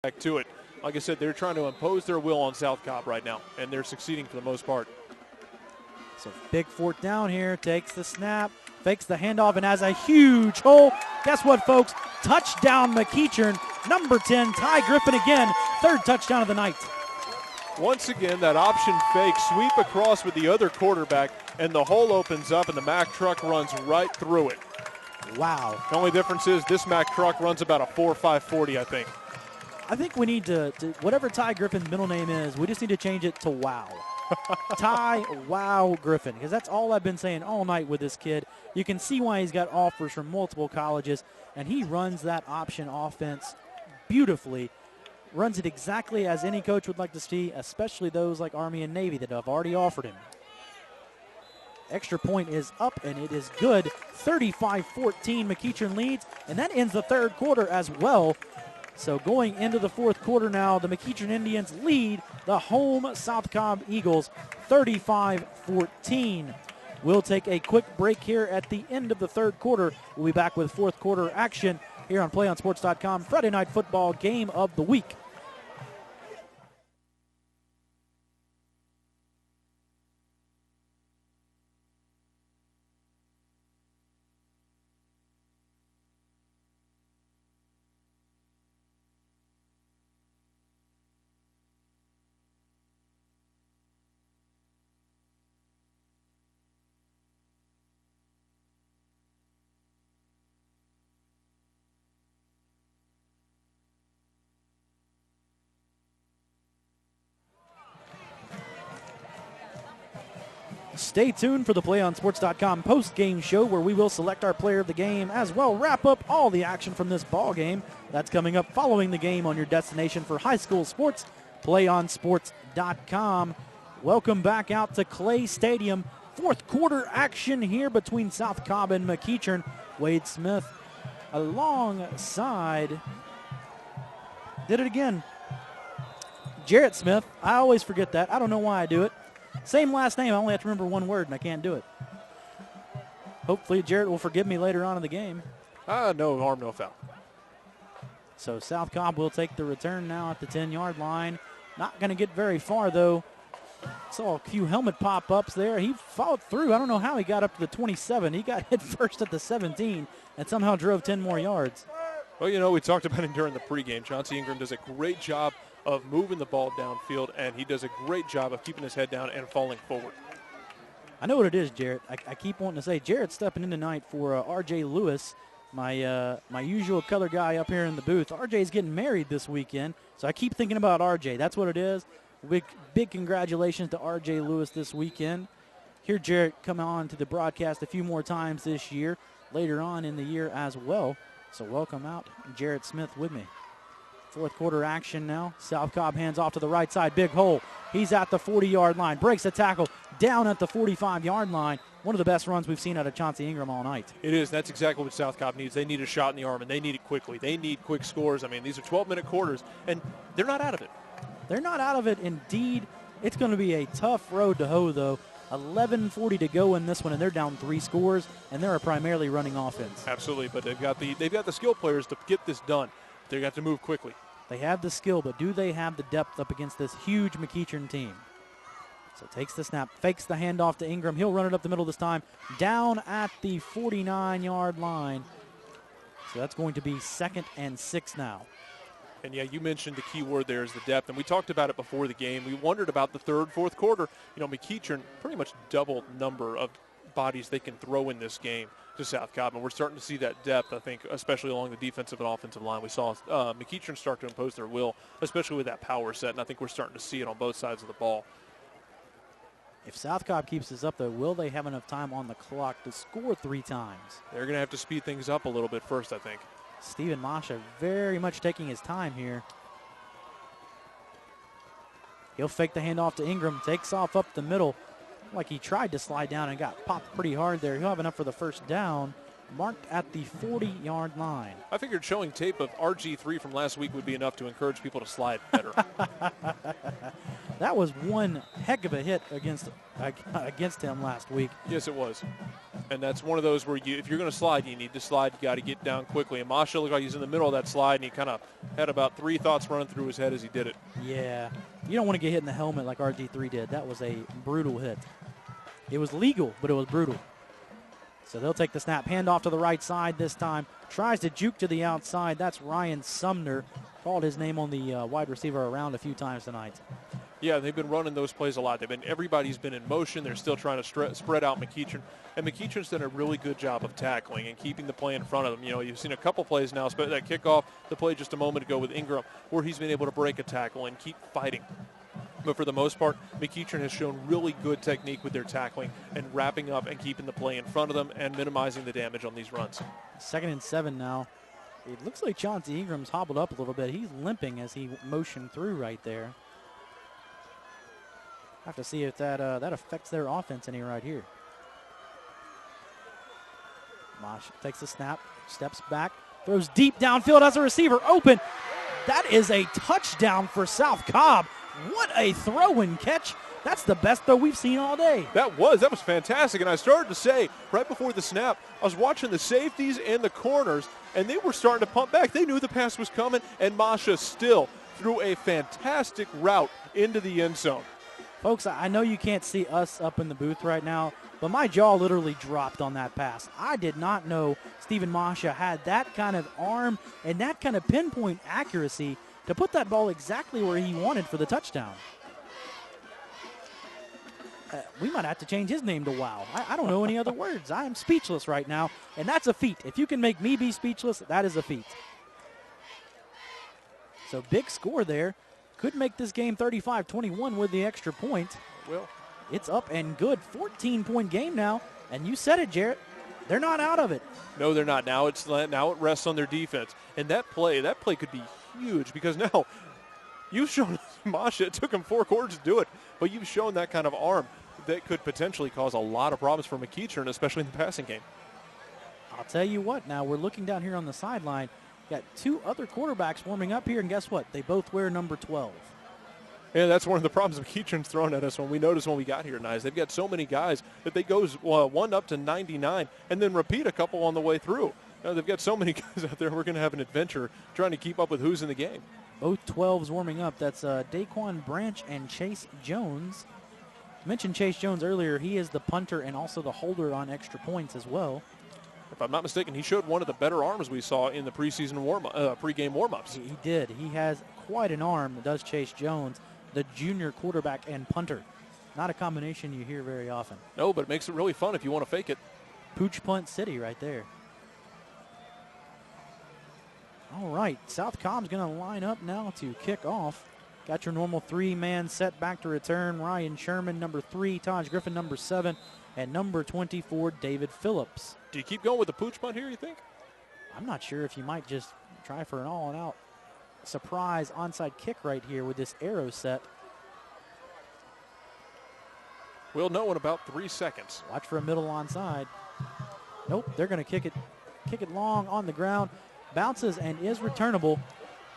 back to it. Like I said, they're trying to impose their will on South Cobb right now, and they're succeeding for the most part. So big fourth down here, takes the snap, fakes the handoff, and has a huge hole. Guess what, folks? Touchdown McEachern, number 10, Ty Griffin again, third touchdown of the night. Once again, that option fake, sweep across with the other quarterback, and the hole opens up, and the Mack truck runs right through it. Wow. The only difference is this Mack truck runs about a 4.540, I think. I think we need to whatever Ty Griffin's middle name is, we just need to change it to Wow. Ty Wow Griffin, because that's all I've been saying all night with this kid. You can see why he's got offers from multiple colleges, and he runs that option offense beautifully, runs it exactly as any coach would like to see, especially those like Army and Navy that have already offered him. Extra point is up, and it is good. 35-14, McEachern leads, and that ends the third quarter as well. So going into the fourth quarter now, the McEachern Indians lead the home South Cobb Eagles 35-14. We'll take a quick break here at the end of the third quarter. We'll be back with fourth quarter action here on PlayOnSports.com. Friday Night Football Game of the Week. Stay tuned for the PlayOnSports.com post-game show where we will select our player of the game as well wrap up all the action from this ball game. That's coming up following the game on your destination for high school sports, PlayOnSports.com. Welcome back out to Clay Stadium. Fourth quarter action here between South Cobb and McEachern. Wade Smith alongside, did it again, Jarrett Smith. I always forget that. I don't know why I do it. Same last name, I only have to remember one word, and I can't do it. Hopefully Jarrett will forgive me later on in the game. No harm, no foul. So South Cobb will take the return now at the 10-yard line. Not going to get very far, though. Saw a few helmet pop-ups there. He followed through. I don't know how he got up to the 27. He got hit first at the 17 and somehow drove 10 more yards. Well, you know, we talked about it during the pregame. Chauncey Ingram does a great job of moving the ball downfield, and he does a great job of keeping his head down and falling forward. I know what it is, Jarrett. I keep wanting to say Jarrett's stepping in tonight for R.J. Lewis, my usual color guy up here in the booth. R.J.'s getting married this weekend, so I keep thinking about R.J. That's what it is. Big congratulations to R.J. Lewis this weekend. Hear Jarrett come on to the broadcast a few more times this year, later on in the year as well. So welcome out Jarrett Smith with me. Fourth quarter action now. South Cobb hands off to the right side. Big hole. He's at the 40-yard line. Breaks a tackle down at the 45-yard line. One of the best runs we've seen out of Chauncey Ingram all night. It is. That's exactly what South Cobb needs. They need a shot in the arm, and they need it quickly. They need quick scores. I mean, these are 12-minute quarters, and they're not out of it. They're not out of it, indeed. It's going to be a tough road to hoe, though. 11:40 to go in this one, and they're down 3 scores, and they're a primarily running offense. Absolutely, but they've got the skill players to get this done. They have to move quickly. They have the skill, but do they have the depth up against this huge McEachern team? So takes the snap, fakes the handoff to Ingram. He'll run it up the middle this time, down at the 49-yard line. So that's going to be 2nd and 6 now. And, yeah, you mentioned the key word there is the depth, and we talked about it before the game. We wondered about the third, fourth quarter. You know, McEachern pretty much double number of bodies they can throw in this game to South Cobb, and we're starting to see that depth, I think, especially along the defensive and offensive line. We saw McEachern start to impose their will, especially with that power set, and I think we're starting to see it on both sides of the ball. If South Cobb keeps this up, though, will they have enough time on the clock to score 3 times? They're going to have to speed things up a little bit first, I think. Stephen Masha very much taking his time here. He'll fake the handoff to Ingram, takes off up the middle. Like he tried to slide down and got popped pretty hard there. He'll have enough for the first down, marked at the 40-yard line. I figured showing tape of RG3 from last week would be enough to encourage people to slide better. That was one heck of a hit against him last week. Yes, it was. And that's one of those where if you're going to slide, you need to slide. You got to get down quickly. And Masha looked like he's in the middle of that slide, and he kind of had about 3 thoughts running through his head as he did it. Yeah. You don't want to get hit in the helmet like RG3 did. That was a brutal hit. It was legal, but it was brutal. So they'll take the snap. Hand off to the right side this time. Tries to juke to the outside. That's Ryan Sumner. Called his name on the wide receiver around a few times tonight. Yeah, they've been running those plays a lot. Everybody's been in motion. They're still trying to spread out McEachern. And McEachern's done a really good job of tackling and keeping the play in front of them. You know, you've seen a couple plays now, that kickoff, the play just a moment ago with Ingram, where he's been able to break a tackle and keep fighting. But for the most part, McEachern has shown really good technique with their tackling and wrapping up and keeping the play in front of them and minimizing the damage on these runs. 2nd and 7 now. It looks like Chauncey Ingram's hobbled up a little bit. He's limping as he motioned through right there. Have to see if that affects their offense any right here. Mosh takes the snap, steps back, throws deep downfield as a receiver open. That is a touchdown for South Cobb. What a throw and catch. That's the best throw we've seen all day. That was fantastic. And I started to say, right before the snap, I was watching the safeties and the corners, and they were starting to pump back. They knew the pass was coming, and Masha still threw a fantastic route into the end zone. Folks, I know you can't see us up in the booth right now, but my jaw literally dropped on that pass. I did not know Stephen Masha had that kind of arm and that kind of pinpoint accuracy to put that ball exactly where he wanted for the touchdown. We might have to change his name to Wow. I don't know any other words. I am speechless right now, and that's a feat. If you can make me be speechless, that is a feat. So big score there. Could make this game 35-21 with the extra point. Well, it's up and good. 14-point game now, and you said it, Jarrett. They're not out of it. No, they're not. Now it rests on their defense. And that play could be huge because now you've shown Masha, it took him 4 quarters to do it, but you've shown that kind of arm that could potentially cause a lot of problems for McEachern, especially in the passing game. I'll tell you what, now we're looking down here on the sideline. Got 2 other quarterbacks warming up here, and guess what? They both wear number 12. Yeah, that's one of the problems McEachern's thrown at us when we noticed when we got here tonight. They've got so many guys that they go one up to 99 and then repeat a couple on the way through. They've got so many guys out there, we're going to have an adventure trying to keep up with who's in the game. Both 12s warming up. That's Daquan Branch and Chase Jones. I mentioned Chase Jones earlier. He is the punter and also the holder on extra points as well. If I'm not mistaken, he showed one of the better arms we saw in the preseason pregame warm-ups. He did. He has quite an arm, does Chase Jones, the junior quarterback and punter. Not a combination you hear very often. No, but it makes it really fun if you want to fake it. Pooch Punt City right there. All right, South Cobb's going to line up now to kick off. Got your normal 3-man set back to return. Ryan Sherman, number 3, Taj Griffin, number 7, and number 24, David Phillips. Do you keep going with the pooch punt here, you think? I'm not sure if you might just try for an all-and-out surprise onside kick right here with this arrow set. We'll know in about 3 seconds. Watch for a middle onside. Nope, they're going to kick it long on the ground. Bounces and is returnable.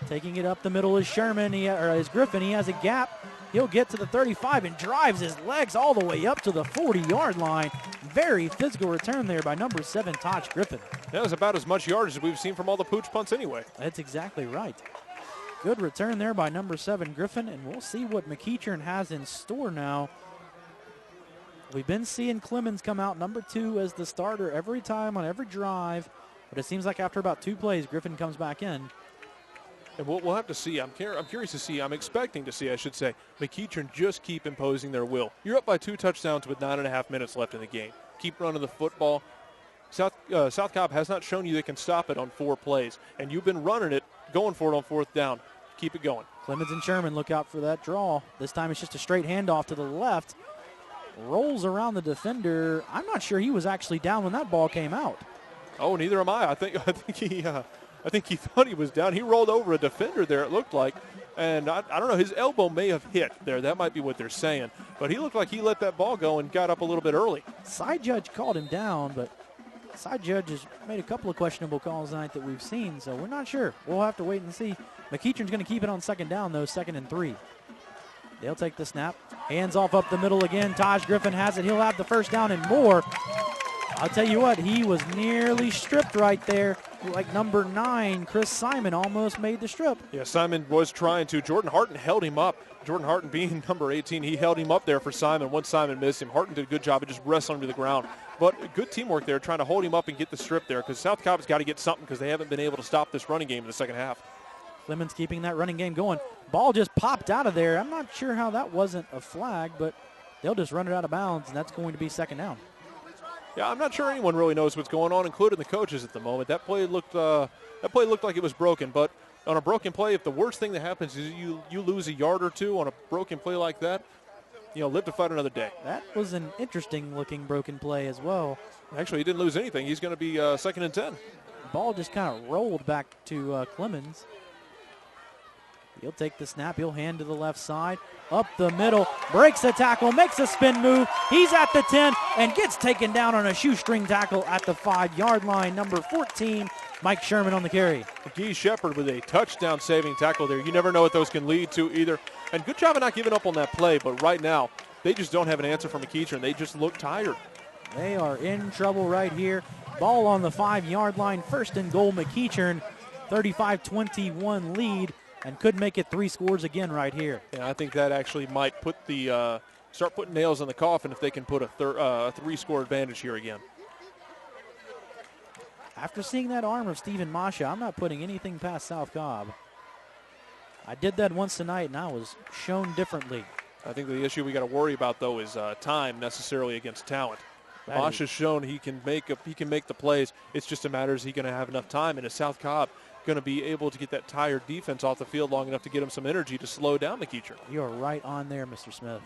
Taking it up the middle is Sherman, is Griffin. He has a gap. He'll get to the 35 and drives his legs all the way up to the 40-yard line. Very physical return there by number 7, Taj Griffin. That was about as much yardage as we've seen from all the pooch punts anyway. That's exactly right. Good return there by number 7, Griffin, and we'll see what McEachern has in store now. We've been seeing Clemens come out number 2 as the starter every time on every drive, but it seems like after about 2 plays, Griffin comes back in. And we'll have to see. I'm curious to see. I'm expecting to see, I should say, McEachern just keep imposing their will. You're up by 2 touchdowns with 9.5 minutes left in the game. Keep running the football. South Cobb has not shown you they can stop it on 4 plays, and you've been running it, going for it on 4th down. Keep it going. Clemens and Sherman look out for that draw. This time it's just a straight handoff to the left. Rolls around the defender. I'm not sure he was actually down when that ball came out. Oh, neither am I. I think he thought he was down. He rolled over a defender there, it looked like. And I don't know, his elbow may have hit there. That might be what they're saying. But he looked like he let that ball go and got up a little bit early. Side judge called him down, but side judge has made a couple of questionable calls tonight that we've seen, so we're not sure. We'll have to wait and see. McEachern's going to keep it on 2nd down, though, 2nd and 3. They'll take the snap. Hands off up the middle again. Taj Griffin has it. He'll have the 1st down and more. I'll tell you what, he was nearly stripped right there. like number 9, Chris Simon, almost made the strip. Yeah, Simon was trying to. Jordan Harton held him up. Jordan Harton being number 18, he held him up there for Simon. Once Simon missed him, Harton did a good job of just wrestling him to the ground. But good teamwork there, trying to hold him up and get the strip there, because South Cobb's got to get something because they haven't been able to stop this running game in the second half. Clemens keeping that running game going. Ball just popped out of there. I'm not sure how that wasn't a flag, but they'll just run it out of bounds, and that's going to be second down. Yeah, I'm not sure anyone really knows what's going on, including the coaches at the moment. That play looked like it was broken, but on a broken play, if the worst thing that happens is you lose a yard or two on a broken play like that, live to fight another day. That was an interesting-looking broken play as well. Actually, he didn't lose anything. He's going to be second and 10. Ball just kind of rolled back to Clemens. He'll take the snap. He'll hand to the left side. Up the middle. Breaks the tackle. Makes a spin move. He's at the 10 and gets taken down on a shoestring tackle at the 5-yard line. Number 14, Mike Sherman on the carry. McGee Shepard with a touchdown-saving tackle there. You never know what those can lead to either. And good job of not giving up on that play, but right now they just don't have an answer for McEachern. They just look tired. They are in trouble right here. Ball on the 5-yard line. First and goal, McEachern. 35-21 lead. And could make it 3 scores again right here. Yeah, I think that actually might put start putting nails in the coffin if they can put a 3-score advantage here again. After seeing that arm of Stephen Masha, I'm not putting anything past South Cobb. I did that once tonight, and I was shown differently. I think the issue we got to worry about, though, is time necessarily against talent. Masha's shown he can make the plays. It's just a matter, is he going to have enough time? And is South Cobb going to be able to get that tired defense off the field long enough to get him some energy to slow down McEachern? You are right on there, Mr. Smith.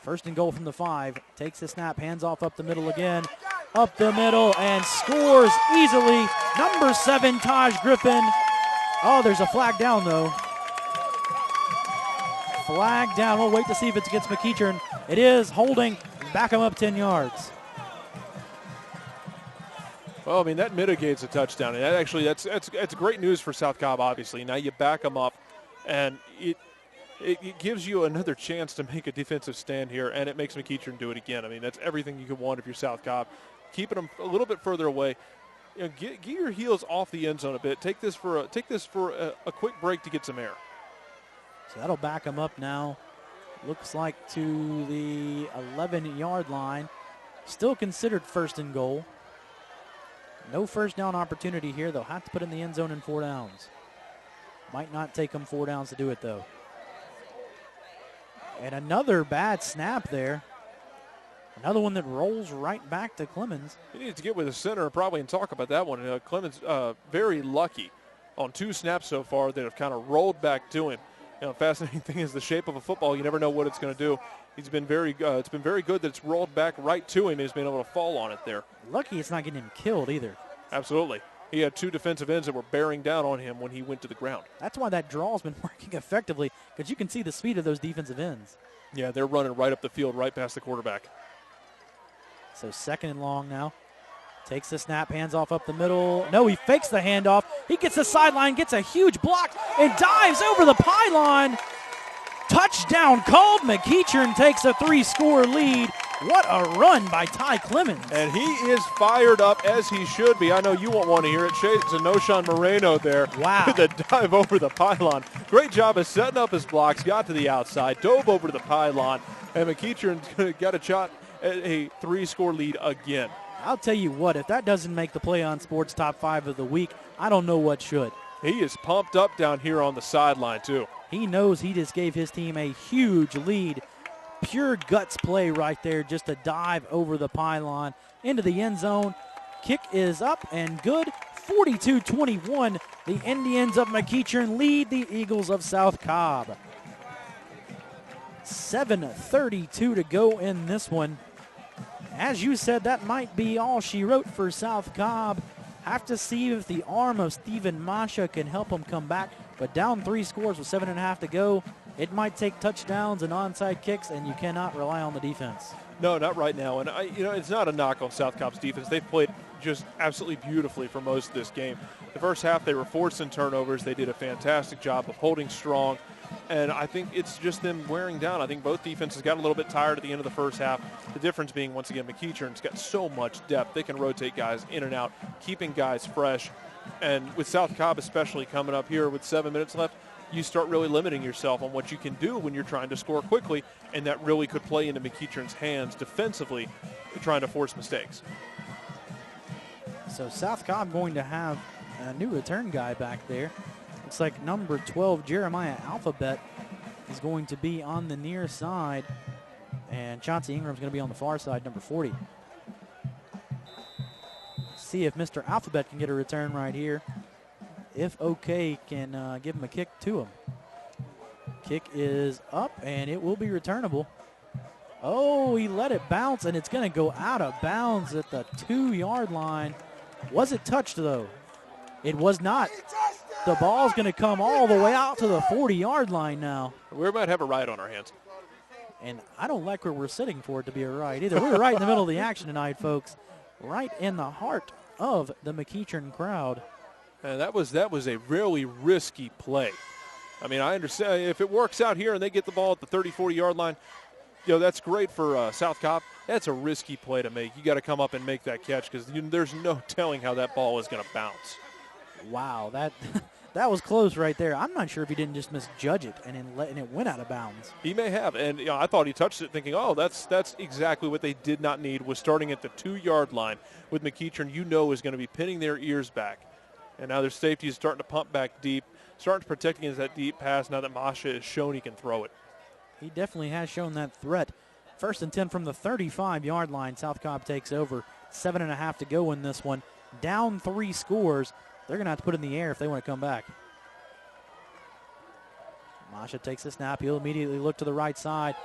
First and goal from the 5. Takes the snap, hands off up the middle again. Up the middle and scores easily. Number 7, Taj Griffin. Oh, there's a flag down, though. Flag down. We'll wait to see if it's against McEachern. It is holding. Back him up 10 yards. Well, I mean, that mitigates a touchdown. And that's great news for South Cobb, obviously. Now you back them up, and it gives you another chance to make a defensive stand here, and it makes McEachern do it again. I mean, that's everything you could want if you're South Cobb. Keeping them a little bit further away. Get your heels off the end zone a bit. Take this for a quick break to get some air. So that'll back them up now. Looks like to the 11-yard line. Still considered first and goal. No first down opportunity here. They'll have to put in the end zone in 4 downs. Might not take them 4 downs to do it, though. And another bad snap there. Another one that rolls right back to Clemens. He needs to get with the center probably and talk about that one. Clemens very lucky on 2 snaps so far that have kind of rolled back to him. Fascinating thing is the shape of a football. You never know what it's going to do. He's been it's been very good that it's rolled back right to him. He's been able to fall on it there. Lucky it's not getting him killed either. Absolutely. He had 2 defensive ends that were bearing down on him when he went to the ground. That's why that draw's been working effectively, because you can see the speed of those defensive ends. Yeah, they're running right up the field, right past the quarterback. So second and long now. Takes the snap, hands off up the middle. No, he fakes the handoff. He gets the sideline, gets a huge block, and dives over the pylon. Touchdown called. McEachern takes a 3-score lead. What a run by Ty Clemens. And he is fired up, as he should be. I know you won't want to hear it. It's a Noshawn Moreno there. Wow. With a dive over the pylon. Great job of setting up his blocks, got to the outside, dove over to the pylon, and McEachern got a shot at a 3-score lead again. I'll tell you what, if that doesn't make the Playon Sports Top 5 of the week, I don't know what should. He is pumped up down here on the sideline, too. He knows he just gave his team a huge lead. Pure guts play right there, just a dive over the pylon into the end zone. Kick is up and good. 42-21. The Indians of McEachern lead the Eagles of South Cobb. 7:32 to go in this one. As you said, that might be all she wrote for South Cobb. Have to see if the arm of Stephen Masha can help him come back. But down 3 scores with 7.5 to go. It might take touchdowns and onside kicks, and you cannot rely on the defense. No, not right now. And, it's not a knock on South Cobb's defense. They've played just absolutely beautifully for most of this game. The first half, they were forcing turnovers. They did a fantastic job of holding strong. And I think it's just them wearing down. I think both defenses got a little bit tired at the end of the first half. The difference being, once again, McEachern's got so much depth. They can rotate guys in and out, keeping guys fresh. And with South Cobb especially coming up here with 7 minutes left, you start really limiting yourself on what you can do when you're trying to score quickly, and that really could play into McEachern's hands defensively, trying to force mistakes. So South Cobb going to have a new return guy back there. Looks like number 12, Jeremiah Alphabet, is going to be on the near side, and Chauncey Ingram's going to be on the far side, number 40. See if Mr. Alphabet can get a return right here. If OK can give him a kick to him. Kick is up, and it will be returnable. Oh, he let it bounce, and it's going to go out of bounds at the 2-yard line. Was it touched, though? It was not. The ball's going to come all the way out to the 40-yard line now. We might have a riot on our hands. And I don't like where we're sitting for it to be a riot either. We're right in the middle of the action tonight, folks. Right in the heart of the McEachern crowd. And that was a really risky play. I mean, I understand if it works out here and they get the ball at the 30, 40-yard line, that's great for South Cobb. That's a risky play to make. You got to come up and make that catch because there's no telling how that ball is going to bounce. Wow, that was close right there. I'm not sure if he didn't just misjudge it and it went out of bounds. He may have, and I thought he touched it thinking, oh, that's exactly what they did not need, was starting at the 2-yard line with McEachern, is going to be pinning their ears back. And now their safety is starting to pump back deep, starting to protect against that deep pass now that Masha has shown he can throw it. He definitely has shown that threat. 1st and 10 from the 35-yard line. South Cobb takes over. 7.5 to go in this one. Down 3 scores. They're going to have to put it in the air if they want to come back. Masha takes the snap. He'll immediately look to the right side.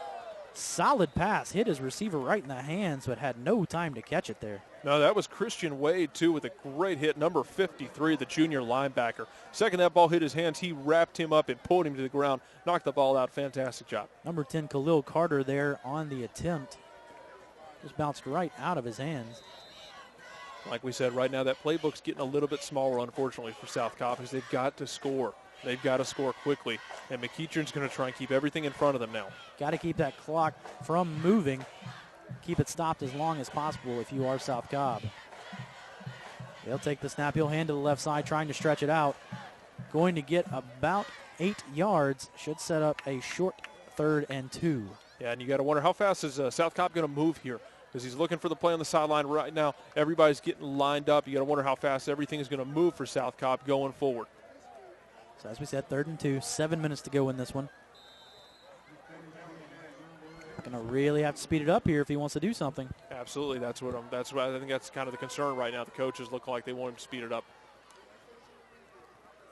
Solid pass. Hit his receiver right in the hands, but had no time to catch it there. No, that was Christian Wade, too, with a great hit. Number 53, the junior linebacker. Second that ball hit his hands, he wrapped him up and pulled him to the ground, knocked the ball out. Fantastic job. Number 10, Khalil Carter there on the attempt. Just bounced right out of his hands. Like we said, right now that playbook's getting a little bit smaller, unfortunately, for South Cobb because they've got to score. They've got to score quickly, and McEachern's going to try and keep everything in front of them now. Got to keep that clock from moving. Keep it stopped as long as possible if you are South Cobb. They'll take the snap. He'll hand to the left side, trying to stretch it out. Going to get about 8 yards. Should set up a short 3rd and 2. Yeah, and you got to wonder how fast is South Cobb going to move here, because he's looking for the play on the sideline right now. Everybody's getting lined up. You got to wonder how fast everything is going to move for South Cobb going forward. So as we said, 3rd and 2, 7 minutes to go in this one. Going to really have to speed it up here if he wants to do something. Absolutely, that's what I think that's kind of the concern right now. The coaches look like they want him to speed it up.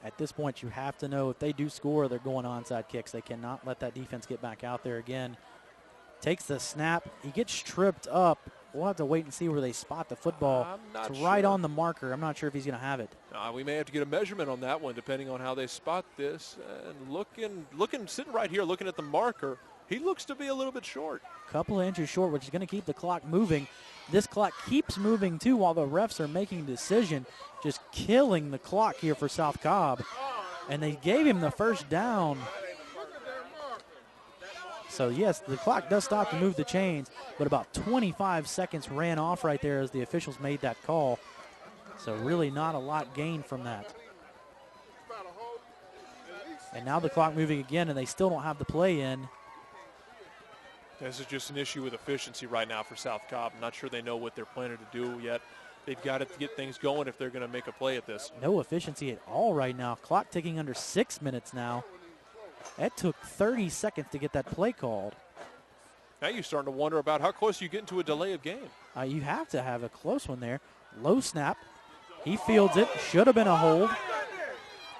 At this point, you have to know if they do score, they're going onside kicks. They cannot let that defense get back out there again. Takes the snap. He gets tripped up. We'll have to wait and see where they spot the football. It's right on the marker. I'm not sure if he's going to have it. We may have to get a measurement on that one, depending on how they spot this. And looking, sitting right here, looking at the marker, he looks to be a little bit short. Couple of inches short, which is going to keep the clock moving. This clock keeps moving, too, while the refs are making a decision, just killing the clock here for South Cobb. And they gave him the first down. So, yes, the clock does stop to move the chains, but about 25 seconds ran off right there as the officials made that call. So really not a lot gained from that. And now the clock moving again, and they still don't have the play in. This is just an issue with efficiency right now for South Cobb. I'm not sure they know what they're planning to do yet. They've got to get things going if they're going to make a play at this. No efficiency at all right now. Clock ticking under 6 minutes now. It took 30 seconds to get that play called. Now you're starting to wonder about how close you get into a delay of game. You have to have a close one there. Low snap. He fields it. Should have been a hold.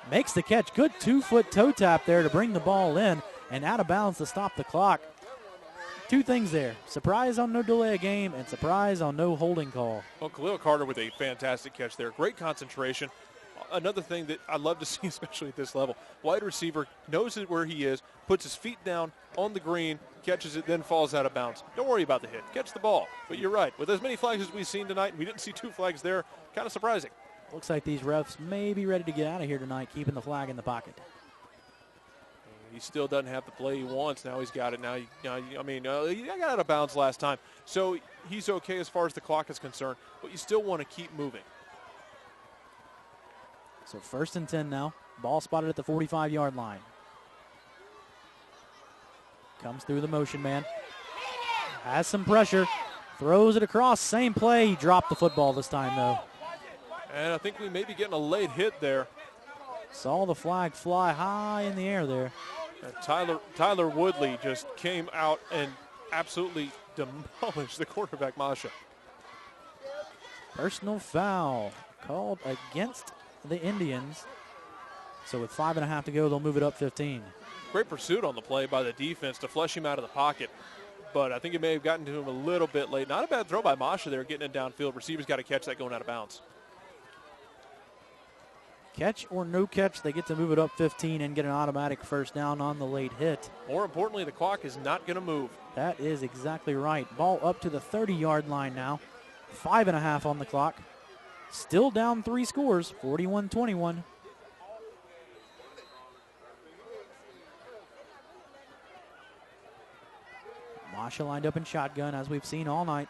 Makes the catch. Good 2-foot toe tap there to bring the ball in and out of bounds to stop the clock. Two things there. Surprise on no delay of game and surprise on no holding call. Well, Khalil Carter with a fantastic catch there. Great concentration. Another thing that I love to see, especially at this level, wide receiver knows where he is, puts his feet down on the green, catches it, then falls out of bounds. Don't worry about the hit. Catch the ball. But you're right. With as many flags as we've seen tonight, we didn't see 2 flags there. Kind of surprising. Looks like these refs may be ready to get out of here tonight, keeping the flag in the pocket. He still doesn't have the play he wants. Now he's got it. He got out of bounds last time. So he's okay as far as the clock is concerned, but you still want to keep moving. So 1st and 10 now. Ball spotted at the 45-yard line. Comes through the motion man. Has some pressure. Throws it across. Same play. He dropped the football this time, though. And I think we may be getting a late hit there. Saw the flag fly high in the air there. And Tyler Woodley just came out and absolutely demolished the quarterback, Masha. Personal foul called against the Indians. So with 5.5 to go, they'll move it up 15. Great pursuit on the play by the defense to flush him out of the pocket. But I think it may have gotten to him a little bit late. Not a bad throw by Masha there, getting it downfield. Receivers got to catch that going out of bounds. Catch or no catch, they get to move it up 15 and get an automatic first down on the late hit. More importantly, the clock is not going to move. That is exactly right. Ball up to the 30-yard line now. 5.5 on the clock. Still down 3 scores, 41-21. Masha lined up in shotgun, as we've seen all night.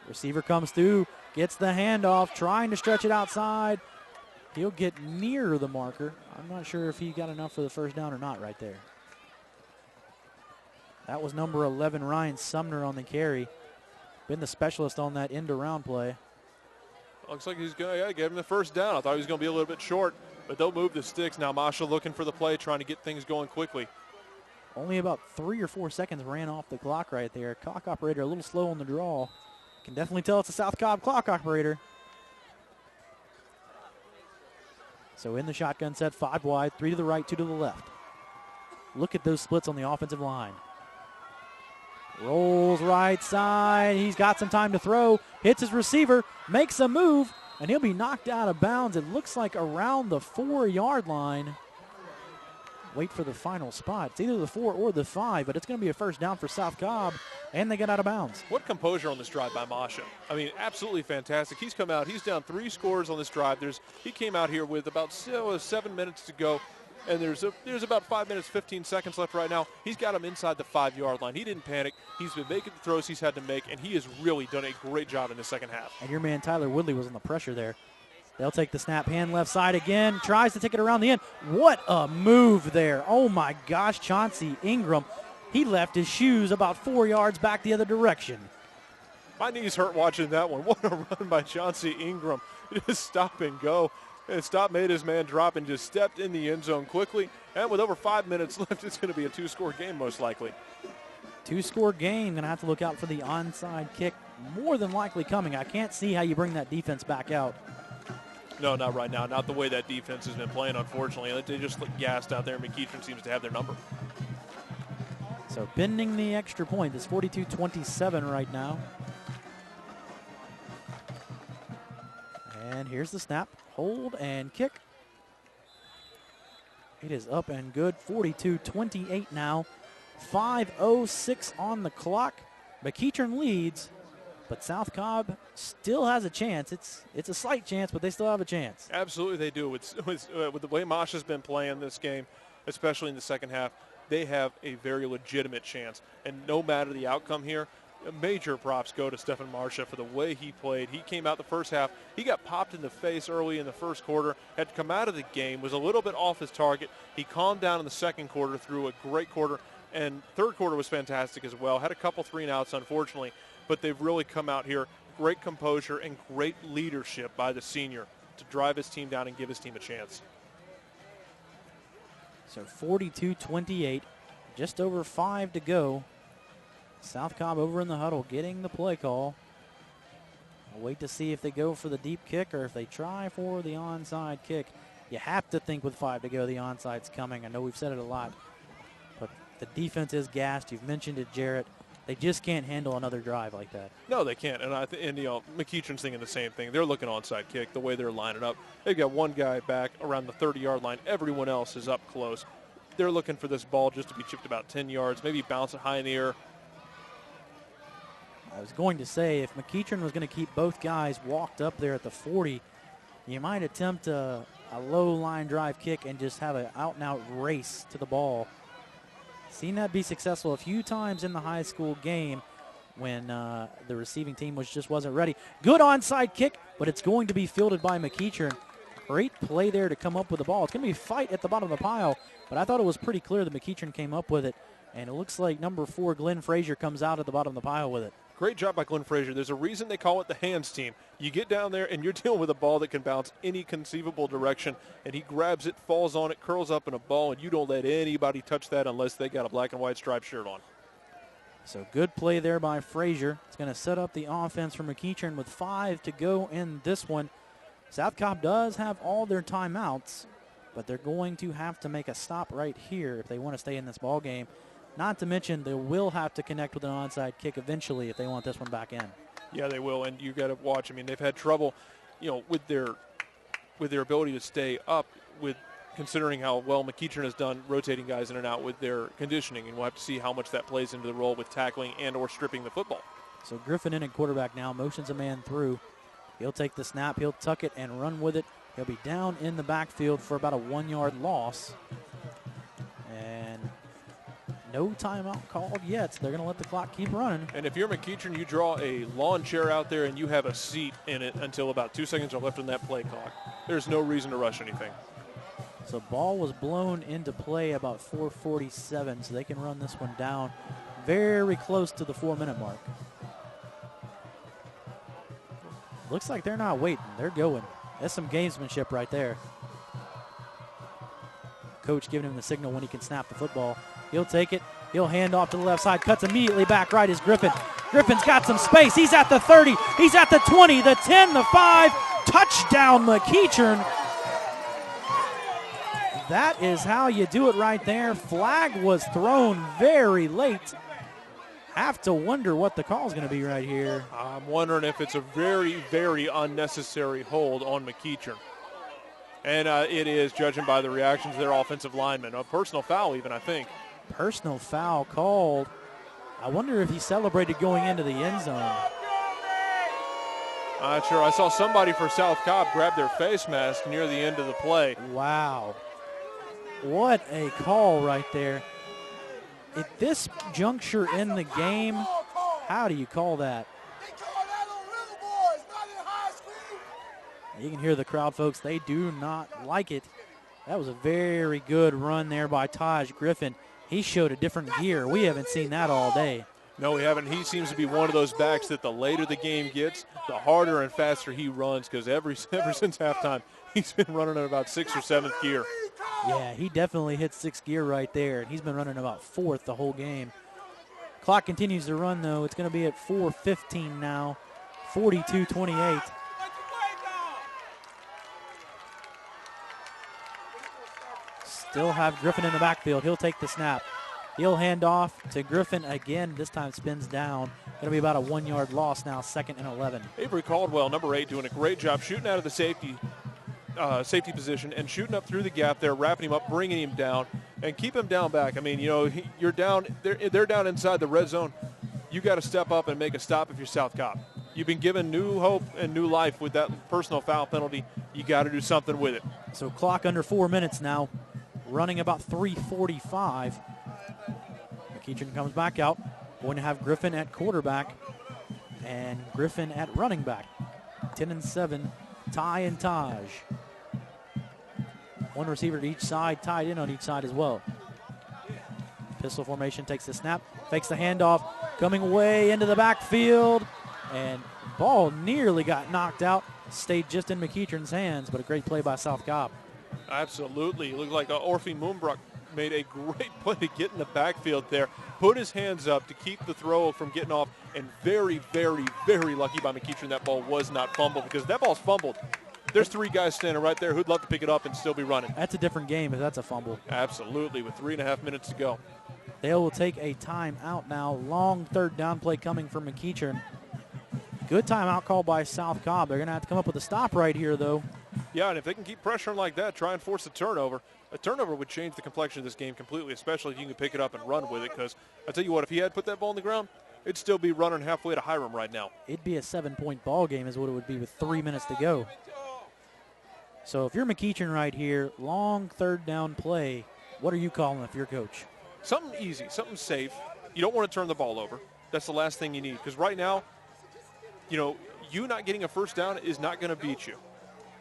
Receiver comes through, gets the handoff, trying to stretch it outside. He'll get near the marker. I'm not sure if he got enough for the first down or not right there. That was number 11, Ryan Sumner, on the carry. Been the specialist on that end-around play. Looks like he's going to get him the first down. I thought he was going to be a little bit short, but they'll move the sticks. Now Masha looking for the play, trying to get things going quickly. Only about 3 or 4 seconds ran off the clock right there. Clock operator a little slow on the draw. Can definitely tell it's a South Cobb clock operator. So in the shotgun set, 5 wide, 3 to the right, 2 to the left. Look at those splits on the offensive line. Rolls right side. He's got some time to throw. Hits his receiver, makes a move, and he'll be knocked out of bounds. It looks like around the 4-yard line. Wait for the final spot. It's either the 4 or the 5, but it's going to be a first down for South Cobb, and they get out of bounds. What composure on this drive by Masha. I mean, absolutely fantastic. He's come out. He's down 3 scores on this drive. He came out here with about 7 minutes to go, and there's about 5 minutes, 15 seconds left right now. He's got him inside the 5-yard line. He didn't panic. He's been making the throws he's had to make, and he has really done a great job in the second half. And your man Tyler Woodley was on the pressure there. They'll take the snap, hand left side again, tries to take it around the end. What a move there. Oh, my gosh, Chauncey Ingram. He left his shoes about 4 yards back the other direction. My knees hurt watching that one. What a run by Chauncey Ingram. Just stop and go. And stop, made his man drop, and just stepped in the end zone quickly. And with over 5 minutes left, it's going to be a 2-score game most likely. 2-score game. Going to have to look out for the onside kick. More than likely coming. I can't see how you bring that defense back out. No, not right now. Not the way that defense has been playing, unfortunately. They just look gassed out there, and McEachern seems to have their number. So bending the extra point. It's 42-27 right now. And here's the snap. Hold and kick. It is up and good. 42-28 now. 5:06 on the clock. McEachern leads. But South Cobb still has a chance. It's a slight chance, but they still have a chance. Absolutely they do. With the way Masha's been playing this game, especially in the second half, they have a very legitimate chance. And no matter the outcome here, major props go to Stephen Marsha for the way he played. He came out the first half. He got popped in the face early in the first quarter, had to come out of the game, was a little bit off his target. He calmed down in the second quarter, threw a great quarter, and third quarter was fantastic as well. Had a couple 3-and-outs, unfortunately. But they've really come out here, great composure and great leadership by the senior to drive his team down and give his team a chance. So 42-28, just over 5 to go. South Cobb over in the huddle getting the play call. I'll wait to see if they go for the deep kick or if they try for the onside kick. You have to think with 5 to go the onside's coming. I know we've said it a lot, but the defense is gassed. You've mentioned it, Jarrett. They just can't handle another drive like that. No, they can't. And McEachern's thinking the same thing. They're looking onside kick, the way they're lining up. They've got one guy back around the 30-yard line. Everyone else is up close. They're looking for this ball just to be chipped about 10 yards, maybe bounce it high in the air. I was going to say, if McEachern was going to keep both guys walked up there at the 40, you might attempt a a low line drive kick and just have an out-and-out race to the ball. Seen that be successful a few times in the high school game when the receiving team wasn't ready. Good onside kick, but it's going to be fielded by McEachern. Great play there to come up with the ball. It's going to be a fight at the bottom of the pile, but I thought it was pretty clear that McEachern came up with it, and it looks like number 4, Glenn Frazier, comes out at the bottom of the pile with it. Great job by Glenn Frazier. There's a reason they call it the hands team. You get down there and you're dealing with a ball that can bounce any conceivable direction, and he grabs it, falls on it, curls up in a ball, and you don't let anybody touch that unless they got a black and white striped shirt on. So good play there by Frazier. It's going to set up the offense for McEachern with 5 to go in this one. South Cobb does have all their timeouts, but they're going to have to make a stop right here if they want to stay in this ball game. Not to mention they will have to connect with an onside kick eventually if they want this one back in. Yeah, they will, and you got to watch. I mean, they've had trouble, with their ability to stay up, with considering how well McEachern has done rotating guys in and out with their conditioning, and we'll have to see how much that plays into the role with tackling and or stripping the football. So Griffin in at quarterback now, motions a man through. He'll take the snap, he'll tuck it and run with it. He'll be down in the backfield for about a 1-yard loss. And no timeout called yet, so they're going to let the clock keep running. And if you're McEachern, you draw a lawn chair out there and you have a seat in it until about 2 seconds are left on that play clock. There's no reason to rush anything. So ball was blown into play about 4:47, so they can run this one down very close to the 4-minute mark. Looks like they're not waiting. They're going. That's some gamesmanship right there. Coach giving him the signal when he can snap the football. He'll take it. He'll hand off to the left side. Cuts immediately back right is Griffin. Griffin's got some space. He's at the 30. He's at the 20, the 10, the 5. Touchdown, McEachern. That is how you do it right there. Flag was thrown very late. Have to wonder what the call is going to be right here. I'm wondering if it's a very, very unnecessary hold on McEachern. And it is, judging by the reactions of their offensive linemen. A personal foul even, I think. Personal foul called. I wonder if he celebrated going into the end zone. I'm not sure. I saw somebody for South Cobb grab their face mask near the end of the play. Wow. What a call right there. At this juncture in the game, how do you call that? You can hear the crowd, folks. They do not like it. That was a very good run there by Taj Griffin. He showed a different gear. We haven't seen that all day. No, we haven't. He seems to be one of those backs that the later the game gets, the harder and faster he runs, because ever since halftime, he's been running at about 6th or 7th gear. Yeah, he definitely hit 6th gear right there, and he's been running about 4th the whole game. Clock continues to run, though. It's going to be at 4:15 now, 42-28. Still have Griffin in the backfield. He'll take the snap. He'll hand off to Griffin again. This time spins down. Going to be about a 1-yard loss now, 2nd and 11. Avery Caldwell, number 8, doing a great job shooting out of the safety position and shooting up through the gap there, wrapping him up, bringing him down, and keep him down back. I mean, you're down. They're down inside the red zone. You got to step up and make a stop if you're South Cobb. You've been given new hope and new life with that personal foul penalty. You got to do something with it. So clock under 4 minutes now, running about 3:45. McEachern comes back out. Going to have Griffin at quarterback and Griffin at running back. 10 and 7, Ty and Taj. One receiver to each side, tied in on each side as well. Pistol formation, takes the snap, fakes the handoff, coming way into the backfield, and ball nearly got knocked out. Stayed just in McEachern's hands, but a great play by South Cobb. Absolutely. It looked like Orphe Moonbrook made a great play to get in the backfield there, put his hands up to keep the throw from getting off, and very, very, very lucky by McEachern that ball was not fumbled, because that ball's fumbled. There's 3 guys standing right there who'd love to pick it up and still be running. That's a different game if that's a fumble. Absolutely, with 3.5 minutes to go. They will take a timeout now. Long 3rd down play coming from McEachern. Good timeout call by South Cobb. They're going to have to come up with a stop right here, though. Yeah, and if they can keep pressuring like that, try and force a turnover. A turnover would change the complexion of this game completely, especially if you can pick it up and run with it, because I tell you what, if he had put that ball on the ground, it'd still be running halfway to Hiram right now. It'd be a 7-point ball game is what it would be with 3 minutes to go. So if you're McEachern right here, long third down play, what are you calling if you're coach? Something easy, something safe. You don't want to turn the ball over. That's the last thing you need, because right now, you not getting a first down is not going to beat you.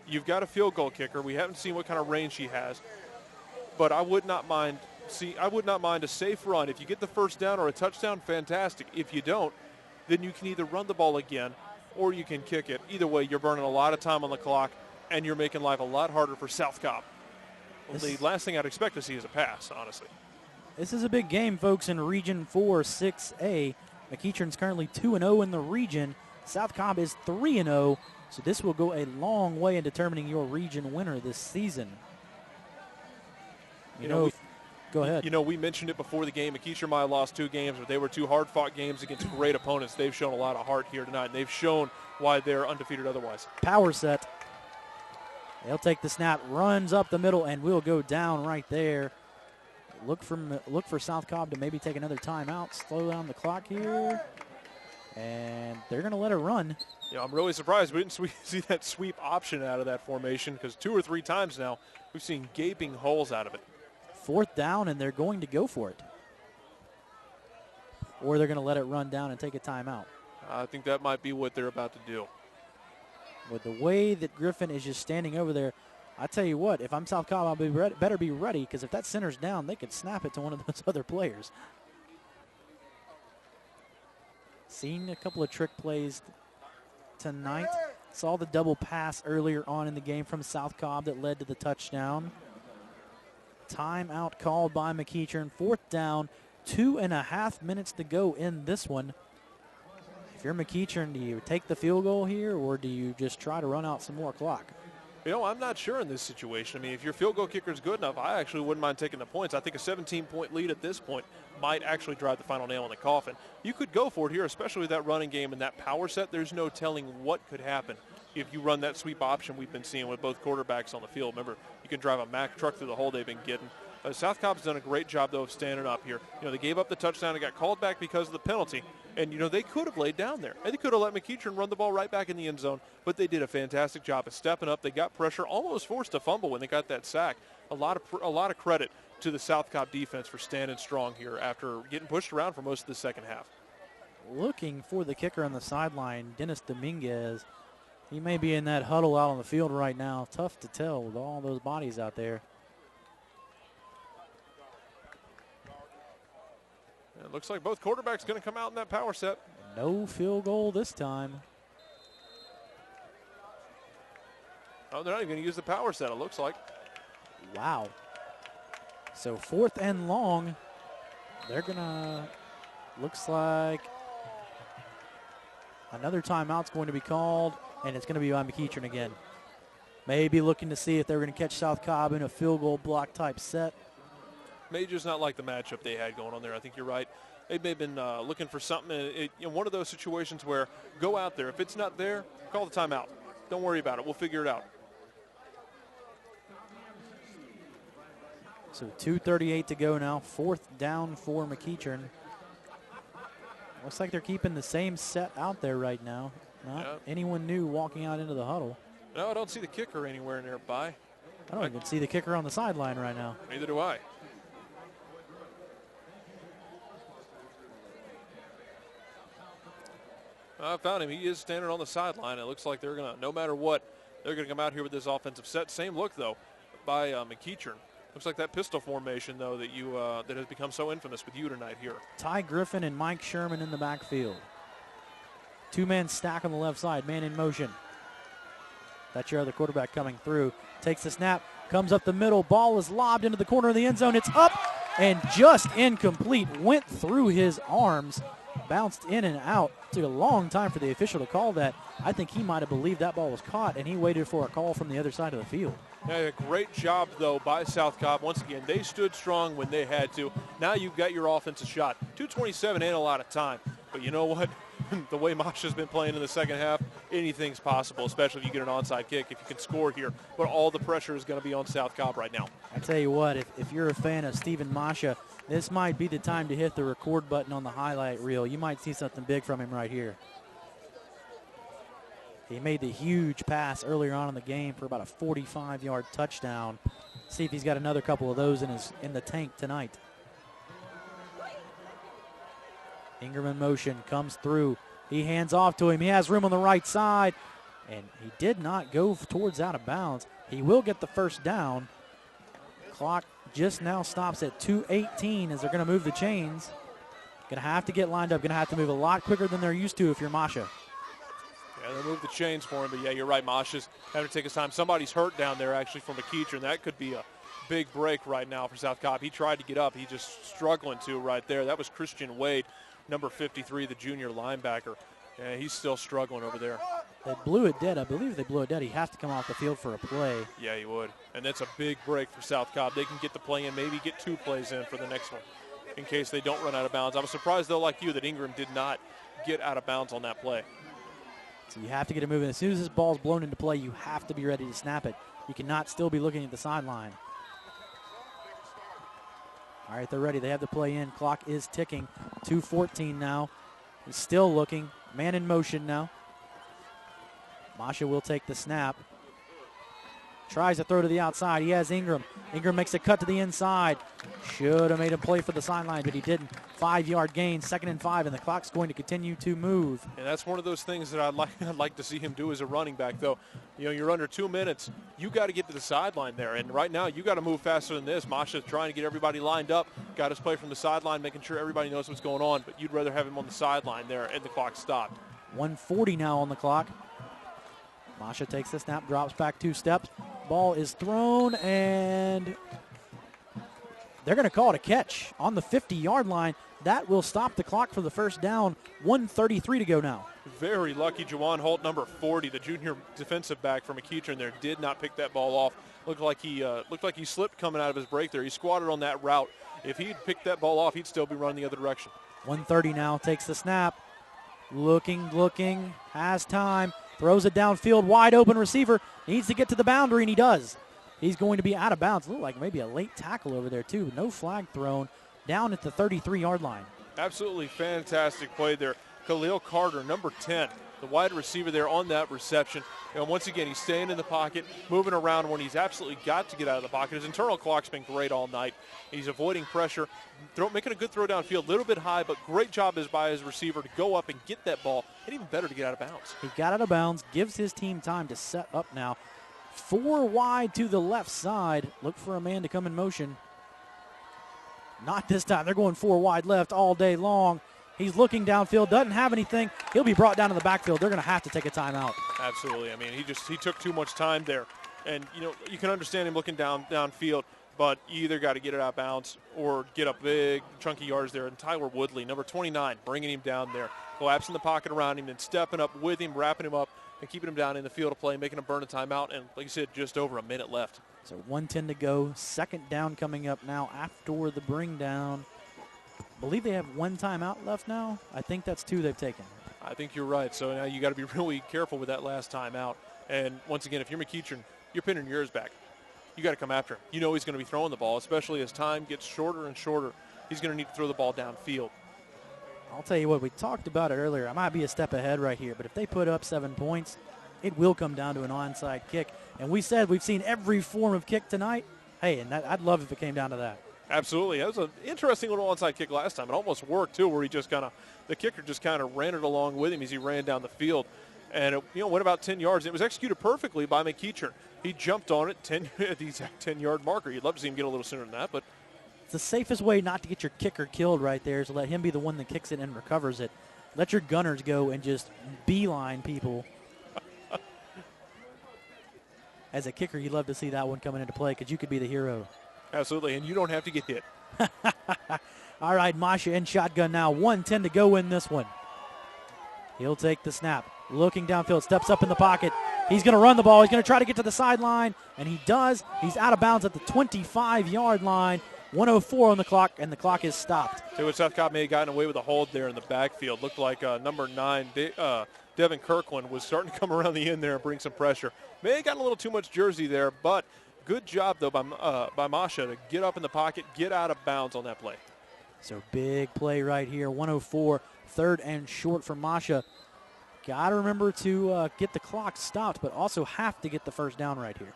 You've got a field goal kicker. We haven't seen what kind of range he has, but I would not mind a safe run. If you get the first down or a touchdown, fantastic. If you don't, then you can either run the ball again or you can kick it. Either way, you're burning a lot of time on the clock, and you're making life a lot harder for South Cobb. Well, the last thing I'd expect to see is a pass, honestly. This is a big game, folks, in Region 4, 6A. McEachern's currently 2-0 in the region. South Cobb is 3-0, so this will go a long way in determining your region winner this season. Go ahead. We mentioned it before the game. McEachern might have lost 2 games, but they were 2 hard-fought games against great opponents. They've shown a lot of heart here tonight, and they've shown why they're undefeated otherwise. Power set. They'll take the snap, runs up the middle, and will go down right there. Look for South Cobb to maybe take another timeout, slow down the clock here, and they're going to let it run. I'm really surprised we didn't see that sweep option out of that formation, because 2 or 3 times now we've seen gaping holes out of it. 4th down, and they're going to go for it. Or they're going to let it run down and take a timeout. I think that might be what they're about to do. With the way that Griffin is just standing over there, I tell you what, if I'm South Cobb, I'll better be ready, because if that center's down, they could snap it to one of those other players. Seen a couple of trick plays tonight. Saw the double pass earlier on in the game from South Cobb that led to the touchdown. Timeout called by McEachern. 4th down, 2.5 minutes to go in this one. If you're McEachern, do you take the field goal here, or do you just try to run out some more clock? I'm not sure in this situation. I mean, if your field goal kicker is good enough, I actually wouldn't mind taking the points. I think a 17-point lead at this point might actually drive the final nail in the coffin. You could go for it here, especially with that running game and that power set. There's no telling what could happen if you run that sweep option we've been seeing with both quarterbacks on the field. Remember, you can drive a Mack truck through the hole they've been getting. South Cobb's done a great job, though, of standing up here. They gave up the touchdown and got called back because of the penalty. And, they could have laid down there. And they could have let McEachern run the ball right back in the end zone. But they did a fantastic job of stepping up. They got pressure, almost forced a fumble when they got that sack. A lot of credit to the South Cobb defense for standing strong here after getting pushed around for most of the second half. Looking for the kicker on the sideline, Dennis Dominguez. He may be in that huddle out on the field right now. Tough to tell with all those bodies out there. It looks like both quarterbacks going to come out in that power set. No field goal this time. Oh, they're not even going to use the power set, it looks like. Wow. So 4th and long. They're going to, looks like another timeout's going to be called, and it's going to be by McEachern again. Maybe looking to see if they're going to catch South Cobb in a field goal block type set. May just not like the matchup they had going on there. I think you're right. They may have been looking for something. One of those situations where go out there. If it's not there, call the timeout. Don't worry about it. We'll figure it out. So 2:38 to go now. 4th down for McEachern. Looks like they're keeping the same set out there right now. Not anyone new walking out into the huddle. No, I don't see the kicker anywhere nearby. I don't even see the kicker on the sideline right now. Neither do I. I found him. He is standing on the sideline. It looks like they're going to, no matter what, they're going to come out here with this offensive set. Same look, though, by McEachern. Looks like that pistol formation, though, that has become so infamous with you tonight here. Ty Griffin and Mike Sherman in the backfield. 2-man stack on the left side, man in motion. That's your other quarterback coming through. Takes the snap, comes up the middle. Ball is lobbed into the corner of the end zone. It's up and just incomplete. Went through his arms. Bounced in and out. Took a long time for the official to call that. I think he might have believed that ball was caught, and he waited for a call from the other side of the field. Yeah, great job, though, by South Cobb. Once again, they stood strong when they had to. Now you've got your offensive shot. 2:27 ain't a lot of time. But you know what? The way Masha's been playing in the second half, anything's possible, especially if you get an onside kick, if you can score here. But all the pressure is going to be on South Cobb right now. I tell you what, if you're a fan of Stephen Masha, this might be the time to hit the record button on the highlight reel. You might see something big from him right here. He made the huge pass earlier on in the game for about a 45-yard touchdown. See if he's got another couple of those in the tank tonight. Ingram in motion, comes through. He hands off to him. He has room on the right side, and he did not go towards out of bounds. He will get the first down. Clock just now stops at 2:18 as they're going to move the chains. Going to have to get lined up. Going to have to move a lot quicker than they're used to if you're Masha. Yeah, they moved the chains for him, but yeah, you're right. Masha's having to take his time. Somebody's hurt down there actually from McEachern. That could be a big break right now for South Cobb. He tried to get up. He's just struggling to right there. That was Christian Wade, number 53, the junior linebacker. Yeah, he's still struggling over there. They blew it dead. I believe they blew it dead. He has to come off the field for a play. Yeah, he would. And that's a big break for South Cobb. They can get the play in, maybe get 2 plays in for the next one in case they don't run out of bounds. I was surprised, though, like you, that Ingram did not get out of bounds on that play. So you have to get it moving. As soon as this ball's blown into play, you have to be ready to snap it. You cannot still be looking at the sideline. All right, they're ready. They have the play in. Clock is ticking. 2:14 now. He's still looking. Man in motion now. Masha will take the snap. Tries to throw to the outside. He has Ingram. Ingram makes a cut to the inside. Should have made him play for the sideline, but he didn't. 5-yard gain, 2nd and 5, and the clock's going to continue to move. And that's one of those things that I'd like to see him do as a running back, though. You know, you're under 2 minutes. You got to get to the sideline there, and right now you got to move faster than this. Masha's trying to get everybody lined up. Got his play from the sideline, making sure everybody knows what's going on, but you'd rather have him on the sideline there, and the clock stopped. 1:40 now on the clock. Masha takes the snap, drops back 2 steps. Ball is thrown, and they're going to call it a catch on the 50-yard line. That will stop the clock for the first down. 1:33 to go now. Very lucky. Jawan Holt, number 40, the junior defensive back from McEachern there, did not pick that ball off. Looked like he slipped coming out of his break there. He squatted on that route. If he'd picked that ball off, he'd still be running the other direction. 1:30 now, takes the snap. Looking, has time. Throws it downfield, wide open receiver. Needs to get to the boundary, and he does. He's going to be out of bounds. Looked like maybe a late tackle over there, too. No flag thrown. Down at the 33-yard line. Absolutely fantastic play there. Khalil Carter, number 10, the wide receiver there on that reception. And once again, he's staying in the pocket, moving around when he's absolutely got to get out of the pocket. His internal clock's been great all night. He's avoiding pressure, making a good throw downfield, a little bit high, but great job by his receiver to go up and get that ball, and even better to get out of bounds. He got out of bounds, gives his team time to set up now. 4 wide to the left side. Look for a man to come in motion. Not this time. They're going 4 wide left all day long. He's looking downfield, doesn't have anything. He'll be brought down to the backfield. They're going to have to take a timeout. Absolutely. I mean, he took too much time there. And, you know, you can understand him looking downfield, but you either got to get it out of bounds or get up big, chunky yards there. And Tyler Woodley, number 29, bringing him down there, collapsing the pocket around him and stepping up with him, wrapping him up, and keeping him down in the field of play, making him burn a timeout. And, like you said, just over a minute left. So 1:10 to go. 2nd down coming up now after the bring down. I believe they have 1 timeout left now. I think that's 2 they've taken. I think you're right. So now you got to be really careful with that last timeout. And once again, if you're McEachern, you're pinning your ears back. You got to come after him. You know he's going to be throwing the ball, especially as time gets shorter and shorter. He's going to need to throw the ball downfield. I'll tell you what, we talked about it earlier. I might be a step ahead right here, but if they put up 7 points, it will come down to an onside kick. And we said we've seen every form of kick tonight. Hey, and I'd love if it came down to that. Absolutely. That was an interesting little onside kick last time. It almost worked, too, where the kicker just kind of ran it along with him as he ran down the field. And it went about 10 yards. It was executed perfectly by McEachern. He jumped on it at the exact 10-yard marker. You'd love to see him get a little sooner than that, but it's the safest way not to get your kicker killed right there is to let him be the one that kicks it and recovers it. Let your gunners go and just beeline people. As a kicker, you'd love to see that one coming into play because you could be the hero. Absolutely, and you don't have to get hit. All right, Masha in shotgun now. 1:10 to go in this one. He'll take the snap. Looking downfield, steps up in the pocket. He's going to run the ball. He's going to try to get to the sideline, and he does. He's out of bounds at the 25-yard line. 1:04 on the clock, and the clock is stopped. So South Cobb may have gotten away with a hold there in the backfield. Looked like number 9, Devin Kirkland, was starting to come around the end there and bring some pressure. May have gotten a little too much jersey there, but good job, though, by Masha to get up in the pocket, get out of bounds on that play. So big play right here. 1:04, 3rd and short for Masha. Got to remember to get the clock stopped, but also have to get the first down right here.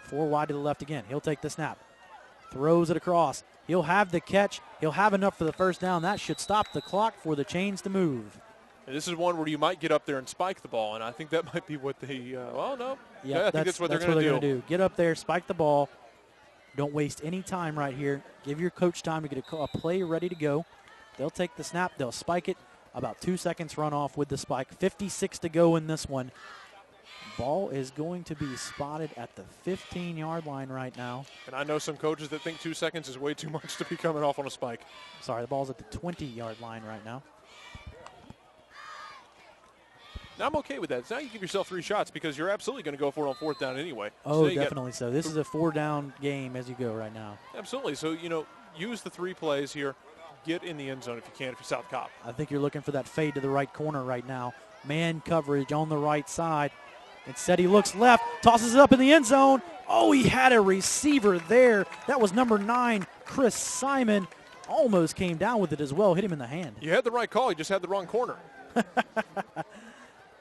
4 wide to the left again. He'll take the snap. Throws it across. He'll have the catch. He'll have enough for the first down. That should stop the clock for the chains to move. And this is one where you might get up there and spike the ball, and I think that might be what they well, no. Yeah, I think that's what they're going to do. Get up there, spike the ball. Don't waste any time right here. Give your coach time to get a play ready to go. They'll take the snap. They'll spike it. About 2 seconds run off with the spike. 56 to go in this one. Ball is going to be spotted at the 15-yard line right now. And I know some coaches that think 2 seconds is way too much to be coming off on a spike. Sorry, the ball's at the 20-yard line right now. Now I'm okay with that. So now you give yourself 3 shots because you're absolutely going to go for it on 4th down anyway. Oh, so definitely so. This is a 4-down game as you go right now. Absolutely. So, use the 3 plays here. Get in the end zone if you can, if you're South Cobb. I think you're looking for that fade to the right corner right now. Man coverage on the right side. Instead, he looks left, tosses it up in the end zone. Oh, he had a receiver there. That was number 9, Chris Simon. Almost came down with it as well, hit him in the hand. You had the right call. You just had the wrong corner.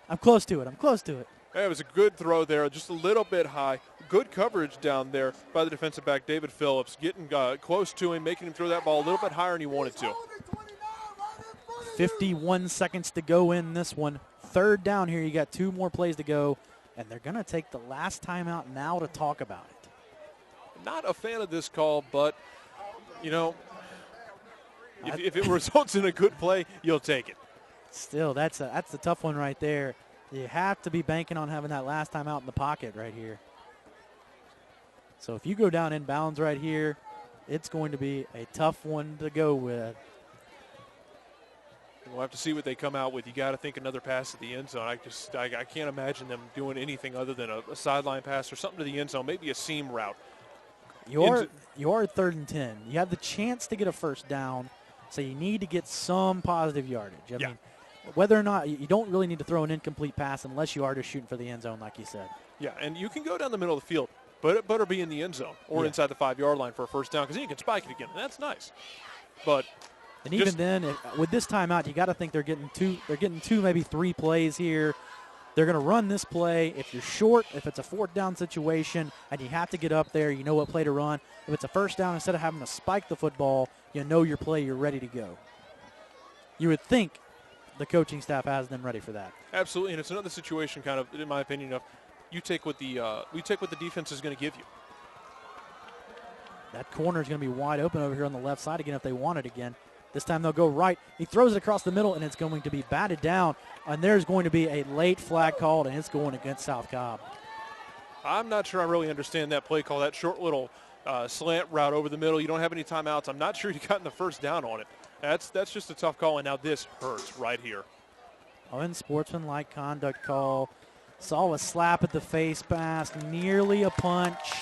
I'm close to it. It was a good throw there, just a little bit high. Good coverage down there by the defensive back, David Phillips, getting close to him, making him throw that ball a little bit higher than he wanted to. 51 seconds to go in this one. 3rd down here. You got 2 more plays to go, and they're going to take the last timeout now to talk about it. Not a fan of this call, but, if it results in a good play, you'll take it. Still, that's the tough one right there. You have to be banking on having that last time out in the pocket right here. So if you go down in bounds right here, it's going to be a tough one to go with. We'll have to see what they come out with. You got to think another pass at the end zone. I can't imagine them doing anything other than a sideline pass or something to the end zone, maybe a seam route. You are 3rd and 10. You have the chance to get a first down, so you need to get some positive yardage. I mean, whether or not you don't really need to throw an incomplete pass unless you are just shooting for the end zone, like you said. Yeah, and you can go down the middle of the field, but it better be in the end zone or inside the 5-yard line for a first down because then you can spike it again. And that's nice. But and even then, with this timeout, you got to think they're getting 2, maybe 3 plays here. They're going to run this play. If you're short, if it's a 4th down situation and you have to get up there, you know what play to run. If it's a first down, instead of having to spike the football, you know your play, you're ready to go. You would think the coaching staff has them ready for that. Absolutely, and it's another situation, kind of, in my opinion, of we take what the defense is going to give you. That corner is going to be wide open over here on the left side again if they want it again. This time they'll go right. He throws it across the middle, and it's going to be batted down. And there's going to be a late flag called, and it's going against South Cobb. I'm not sure I really understand that play call, that short little slant route over the middle. You don't have any timeouts. I'm not sure you got in the first down on it. That's just a tough call, and now this hurts right here. Unsportsmanlike conduct call. Saw a slap at the face mask, nearly a punch.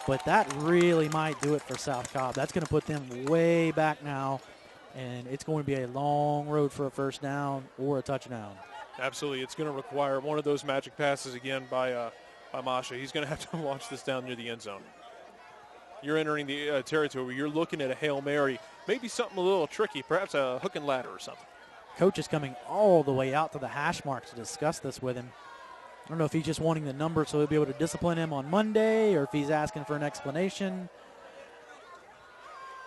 But that really might do it for South Cobb. That's going to put them way back now. And it's going to be a long road for a first down or a touchdown. Absolutely. It's going to require one of those magic passes again by Masha. He's going to have to launch this down near the end zone. You're entering the territory where you're looking at a Hail Mary, maybe something a little tricky, perhaps a hook and ladder or something. Coach is coming all the way out to the hash mark to discuss this with him. I don't know if he's just wanting the number so he'll be able to discipline him on Monday or if he's asking for an explanation.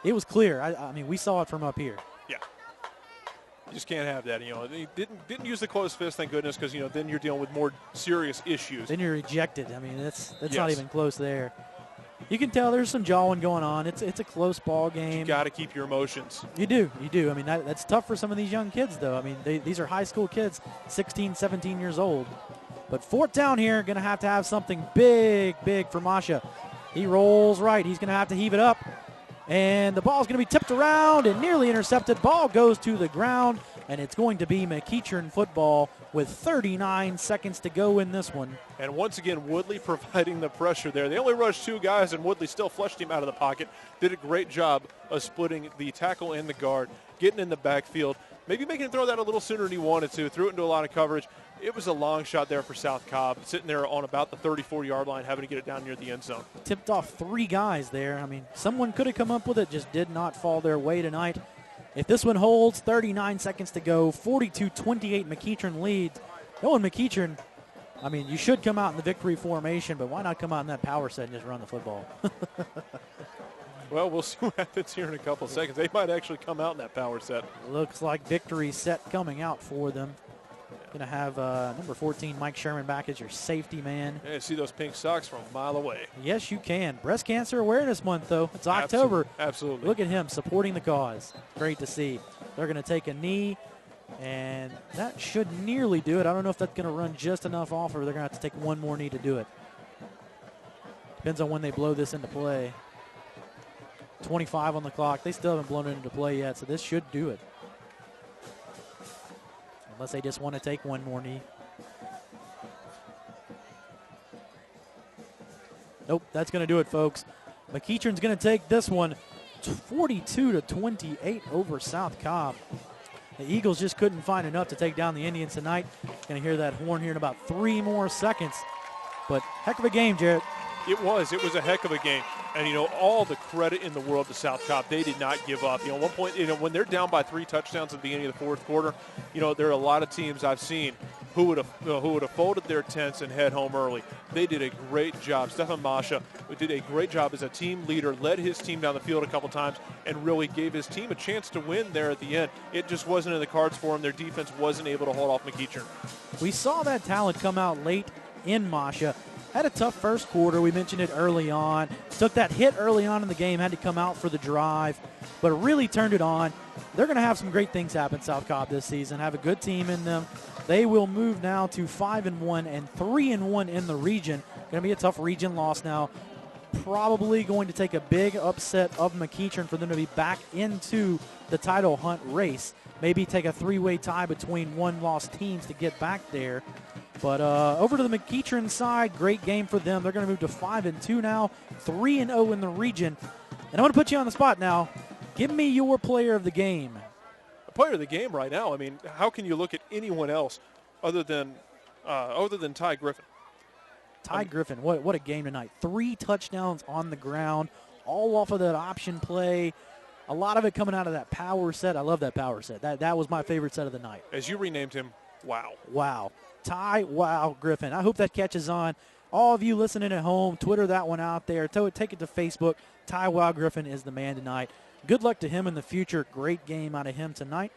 It was clear. I mean, we saw it from up here. Yeah. You just can't have that. He didn't use the closed fist, thank goodness, because, then you're dealing with more serious issues. Then you're ejected. I mean, that's not even close there. You can tell there's some jawing going on. It's a close ball game. You got to keep your emotions. You do. I mean, that's tough for some of these young kids, though. I mean, these are high school kids, 16, 17 years old. But 4th down here, going to have something big for Masha. He rolls right. He's going to have to heave it up. And the ball's going to be tipped around and nearly intercepted. Ball goes to the ground, and it's going to be McEachern football with 39 seconds to go in this one. And once again, Woodley providing the pressure there. They only rushed 2 guys, and Woodley still flushed him out of the pocket. Did a great job of splitting the tackle and the guard, getting in the backfield, maybe making him throw that a little sooner than he wanted to. Threw it into a lot of coverage. It was a long shot there for South Cobb, sitting there on about the 34-yard line, having to get it down near the end zone. Tipped off 3 guys there. I mean, someone could have come up with it, just did not fall their way tonight. If this one holds, 39 seconds to go, 42-28 McEachern leads. Knowing McEachern, I mean, you should come out in the victory formation, but why not come out in that power set and just run the football? Well, we'll see what happens here in a couple seconds. They might actually come out in that power set. Looks like victory set coming out for them. Going to have number 14, Mike Sherman, back as your safety man. Yeah, see those pink socks from a mile away. Yes, you can. Breast Cancer Awareness Month, though. It's October. Absolutely. Look at him supporting the cause. Great to see. They're going to take a knee, and that should nearly do it. I don't know if that's going to run just enough off, or they're going to have to take one more knee to do it. Depends on when they blow this into play. 25 on the clock. They still haven't blown it into play yet, so this should do it. Unless they just want to take one more knee. Nope, that's going to do it, folks. McEachern's going to take this one 42-28 over South Cobb. The Eagles just couldn't find enough to take down the Indians tonight. Going to hear that horn here in about 3 more seconds. But heck of a game, Jarrett. It was a heck of a game. And, you know, all the credit in the world to South Cobb. They did not give up. You know, at one point, you know, when they're down by 3 touchdowns at the beginning of the fourth quarter, you know, there are a lot of teams I've seen who would have folded their tents and head home early. They did a great job. Stefan Masha did a great job as a team leader, led his team down the field a couple times, and really gave his team a chance to win there at the end. It just wasn't in the cards for them. Their defense wasn't able to hold off McEachern. We saw that talent come out late in Masha. Had a tough first quarter. We mentioned it early on. Took that hit early on in the game, had to come out for the drive, but really turned it on. They're going to have some great things happen, South Cobb, this season. Have a good team in them. They will move now to 5-1 and 3-1 in the region. Going to be a tough region loss now. Probably going to take a big upset of McEachern for them to be back into the title hunt race. Maybe take a 3-way tie between one-loss teams to get back there. But over to the McEachern side, great game for them. They're going to move to 5-2 now, 3-0 in the region. And I'm going to put you on the spot now. Give me your player of the game. The player of the game right now, I mean, how can you look at anyone else other than Ty Griffin? Griffin, what a game tonight. 3 touchdowns on the ground, all off of that option play. A lot of it coming out of that power set. I love that power set. That was my favorite set of the night. As you renamed him, wow. Wow. Ty Wow Griffin. I hope that catches on. All of you listening at home, Twitter that one out there. Take it to Facebook. Ty Wow Griffin is the man tonight. Good luck to him in the future. Great game out of him tonight.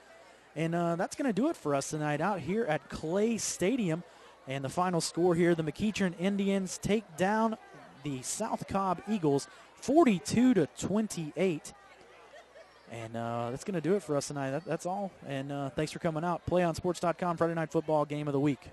And that's going to do it for us tonight out here at Clay Stadium. And the final score here, the McEachern Indians take down the South Cobb Eagles 42-28. And that's going to do it for us tonight. That's all. And thanks for coming out. PlayOnSports.com, Friday Night Football Game of the Week.